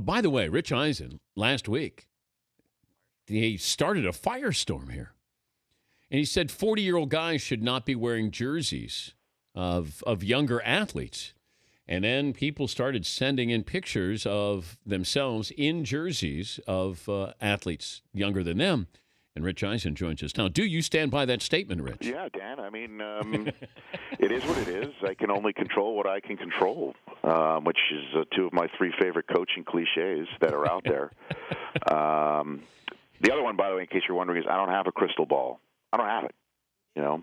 By the way, Rich Eisen, last week, he started a firestorm here. And he said 40-year-old guys should not be wearing jerseys of younger athletes. And then people started sending in pictures of themselves in jerseys of athletes younger than them. And Rich Eisen joins us now. Do you stand by that statement, Rich? Yeah, Dan. I mean, it is what it is. I can only control what I can control, which is two of my three favorite coaching cliches that are out there. The other one, by the way, in case you're wondering, is I don't have a crystal ball. I don't have it. You know,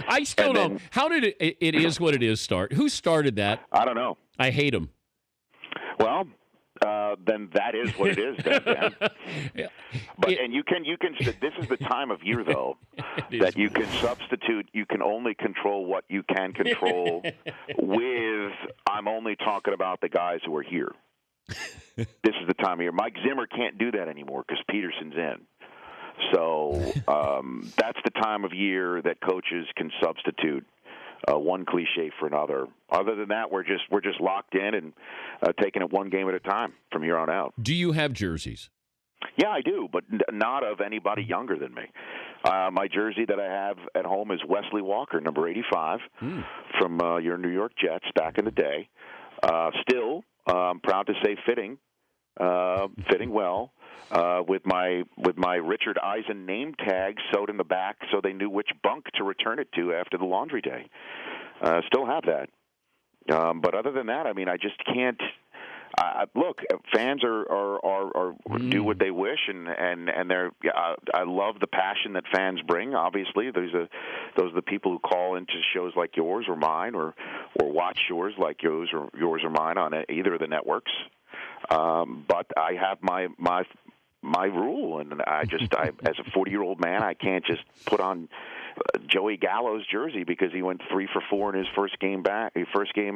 I still don't. How did it is what it is start? Who started that? I don't know. I hate him. Well, then that is what it is, Dan. But and you can. This is the time of year, though, that you can substitute. You can only control what you can control. With I'm only talking about the guys who are here. This is the time of year. Mike Zimmer can't do that anymore because Peterson's in. So that's the time of year that coaches can substitute one cliche for another. Other than that, we're just locked in and taking it one game at a time from here on out. Do you have jerseys? Yeah, I do, but not of anybody younger than me. My jersey that I have at home is Wesley Walker, number 85, from your New York Jets back in the day. Still, I'm proud to say fitting well. With my Richard Eisen name tag sewed in the back so they knew which bunk to return it to after the laundry day. Still have that. But other than that, I mean, I just can't. Look, fans are do what they wish, and they're. I love the passion that fans bring. Obviously, those are the people who call into shows like yours or mine, or watch shows like yours or mine on either of the networks. But I have my rule, and I as a 40-year-old man, I can't just put on Joey Gallo's jersey because he went 3 for 4 in his first game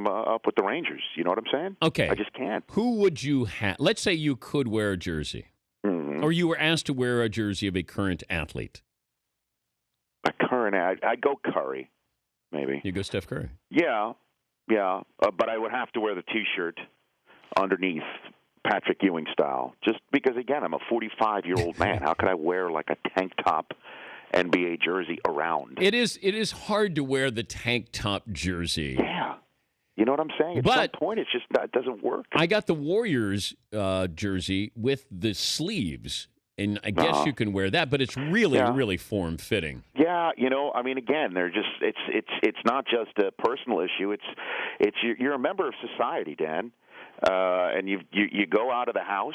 up with the Rangers. You know what I'm saying? Okay. I just can't. Who would you have? Let's say you could wear a jersey, or you were asked to wear a jersey of a current athlete. I'd go Curry, maybe. You go Steph Curry. Yeah, but I would have to wear the T-shirt underneath. Patrick Ewing style, just because, again, I'm a 45-year-old man. How could I wear like a tank top NBA jersey around? It is hard to wear the tank top jersey. Yeah. You know what I'm saying? At some point, it's just it doesn't work. I got the Warriors jersey with the sleeves, and I guess you can wear that, but it's really form-fitting. Yeah, I mean, again, they're just it's not just a personal issue. It's you're a member of society, Dan. And you go out of the house,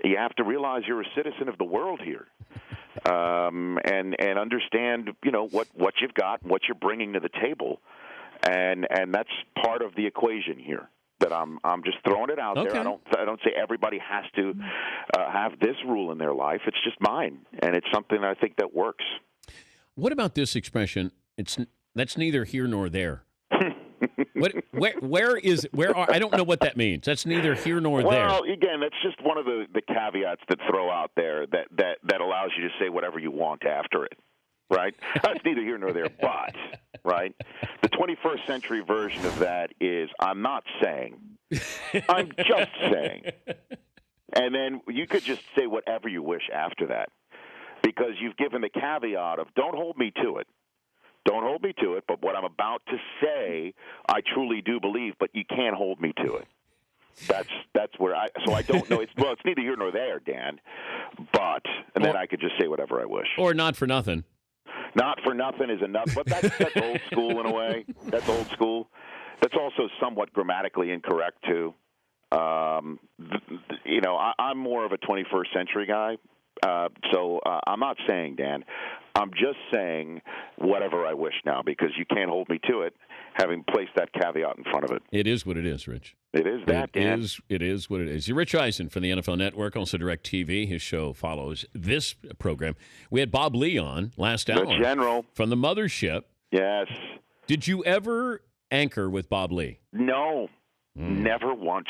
you have to realize you're a citizen of the world here, and understand what you've got, what you're bringing to the table, and that's part of the equation here. That I'm just throwing it out there. I don't say everybody has to have this rule in their life. It's just mine, and it's something I think that works. What about this expression? That's neither here nor there. Where I don't know what that means. That's neither here nor there. Well, again, that's just one of the caveats that throw out there that allows you to say whatever you want after it, right? That's neither here nor there, but, right? The 21st century version of that is I'm not saying. I'm just saying. And then you could just say whatever you wish after that because you've given the caveat of don't hold me to it. Don't hold me to it, but what I'm about to say, I truly do believe, but you can't hold me to it. That's where I don't know. It's neither here nor there, Dan. And then I could just say whatever I wish. Or not for nothing. Not for nothing is enough, but that's old school in a way. That's old school. That's also somewhat grammatically incorrect too. I'm more of a 21st century guy. So I'm not saying, Dan, I'm just saying whatever I wish now because you can't hold me to it, having placed that caveat in front of it. It is what it is, Rich. It is that, Dan. It is what it is. You're Rich Eisen from the NFL Network, also DirecTV. His show follows this program. We had Bob Lee on last hour. The General. From the Mothership. Yes. Did you ever anchor with Bob Lee? No. Never once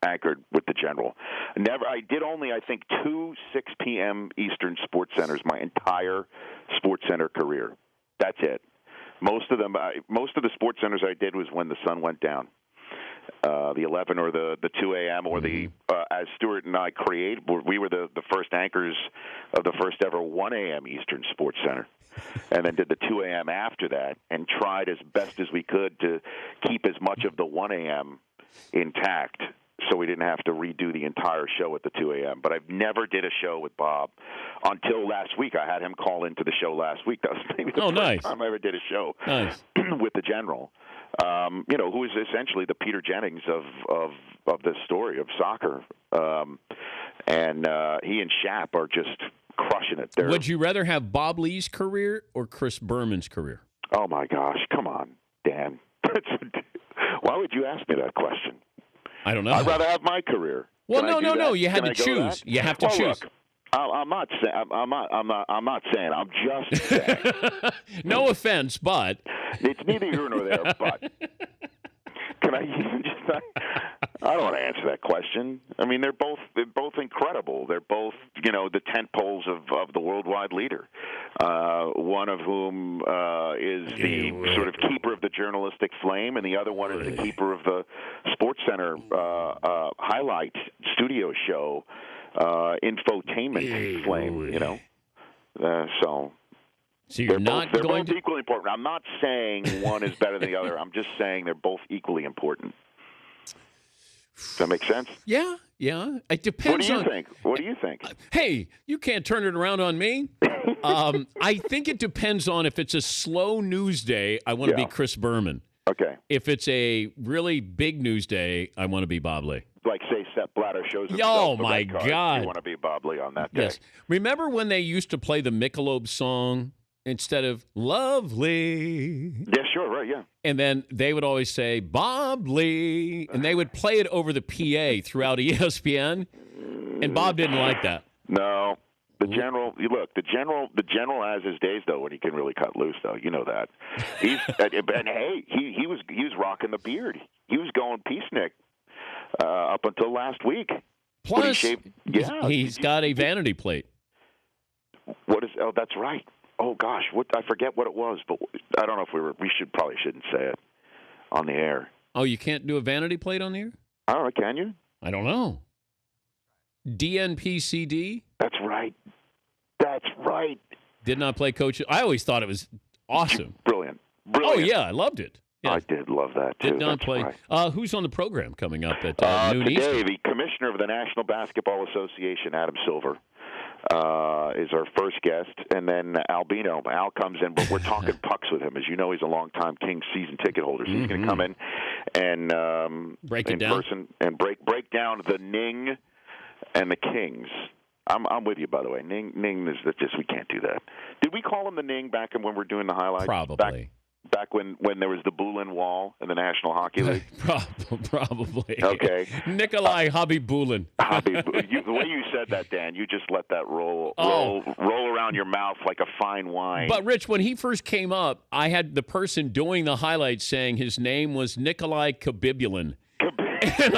anchored with the General. Never. I did only, I think, 2 6 p.m. Eastern Sports Centers my entire Sports Center career. That's it. Most of the Sports Centers I did was when the sun went down. the 11 or the 2 a.m. or the as Stuart and I created, we were the first anchors of the first ever 1 a.m. Eastern Sports Center, and then did the 2 a.m. after that, and tried as best as we could to keep as much of the 1 a.m. intact, so we didn't have to redo the entire show at the 2 a.m. But I've never did a show with Bob until last week. I had him call into the show last week. That was maybe the first time I ever did a show with the General. Who is essentially the Peter Jennings of this story of soccer. And he and Shap are just crushing it. Would you rather have Bob Lee's career or Chris Berman's career? Oh, my gosh. Come on, Dan. Why would you ask me that question? I don't know. I'd rather have my career. Well, no. You had to choose. You have to choose. Look, I'm not saying. I'm just saying. No offense, but it's neither here nor there. But can I even just? I don't want to answer that question. I mean, they're both incredible. They're both the tent poles of the worldwide leader. One of whom is the sort of keeper of the journalistic flame, and the other one is the keeper of the Sports Center highlight studio show. Infotainment flame, so you're they're both equally important. I'm not saying one is better than the other. I'm just saying they're both equally important. Does that make sense? Yeah. It depends. What do you think? Hey, you can't turn it around on me. I think it depends on if it's a slow news day. I want to be Chris Berman. Okay. If it's a really big news day, I want to be Bob Lee. Like, say, Sepp Blatter shows himself. Oh, my God. You want to be Bob Lee on that day. Yes. Remember when they used to play the Michelob song instead of Lovely? Yeah, sure, right, yeah. And then they would always say, Bob Lee, and they would play it over the PA throughout ESPN, and Bob didn't like that. No. The general has his days though when he can really cut loose though. You know that. He's and hey, he was rocking the beard. He was going peacenik up until last week. Plus, he's got a vanity plate. What is? Oh, that's right. Oh gosh, I forget what it was, but I don't know if we probably shouldn't say it on the air. Oh, you can't do a vanity plate on the air? Oh, can you? I don't know. DNPCD? That's right. That's right. Did not play coach. I always thought it was awesome. Brilliant. Oh, yeah, I loved it. Yeah. I did love that, too. Did not That's play. Right. Who's on the program coming up at noon today, Eastern? the commissioner of the National Basketball Association, Adam Silver, is our first guest. And then Albino. Al comes in, but we're talking pucks with him. As you know, he's a longtime Kings season ticket holder. So he's going to come in and break it down. Person and break down the Ning and the Kings. I'm with you, by the way. Ning is just we can't do that. Did we call him the Ning back when we were doing the highlights? Probably. Back when there was the Bulin Wall in the National Hockey League? Probably. Okay. Nikolai Habibulin. The way you said that, Dan, you just let that roll around your mouth like a fine wine. But, Rich, when he first came up, I had the person doing the highlights saying his name was Nikolai Kabibulin. And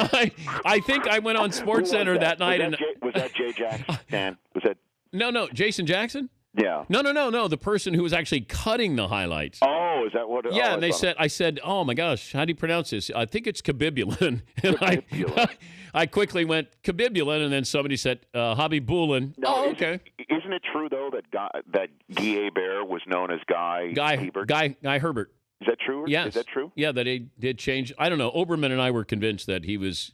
I think I went on SportsCenter that night. Was that Jay Jackson, Dan? Was that? No, Jason Jackson? Yeah. No. The person who was actually cutting the highlights. Oh, is that what? Yeah, and I said, oh my gosh, how do you pronounce this? I think it's Kabibulin. And I quickly went Kabibulin, and then somebody said Habibulin. No, okay. Isn't it true though that Guy Hebert was known as Guy Hebert? Guy Herbert. Is that true? Yes. Is that true? Yeah, that he did change. I don't know. Oberman and I were convinced that it was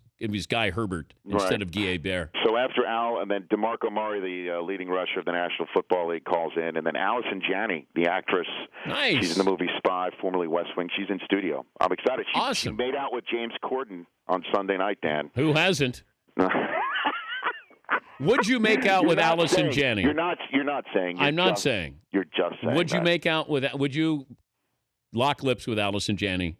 Guy Herbert instead of Guy Hebert. So after Al, and then DeMarco Murray, the leading rusher of the National Football League, calls in, and then Allison Janney, the actress. Nice. She's in the movie Spy, formerly West Wing. She's in studio. I'm excited. She made out with James Corden on Sunday night, Dan. Who hasn't? Would you make out with Allison Janney? You're not saying. I'm not saying. You're just saying. Would you make out with? Would you lock lips with Allison Janney?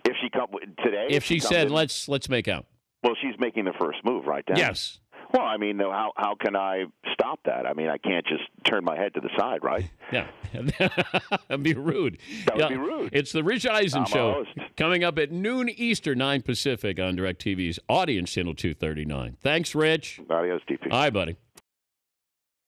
If she come today? If she said, let's make out. Well, she's making the first move, right, Dan? Yes. Well, I mean, how can I stop that? I mean, I can't just turn my head to the side, right? Yeah. That'd be rude. That would be rude. It's the Rich Eisen Show coming up at noon Eastern, 9 Pacific on DirecTV's Audience Channel 239. Thanks, Rich. Adios, DP. Hi, buddy.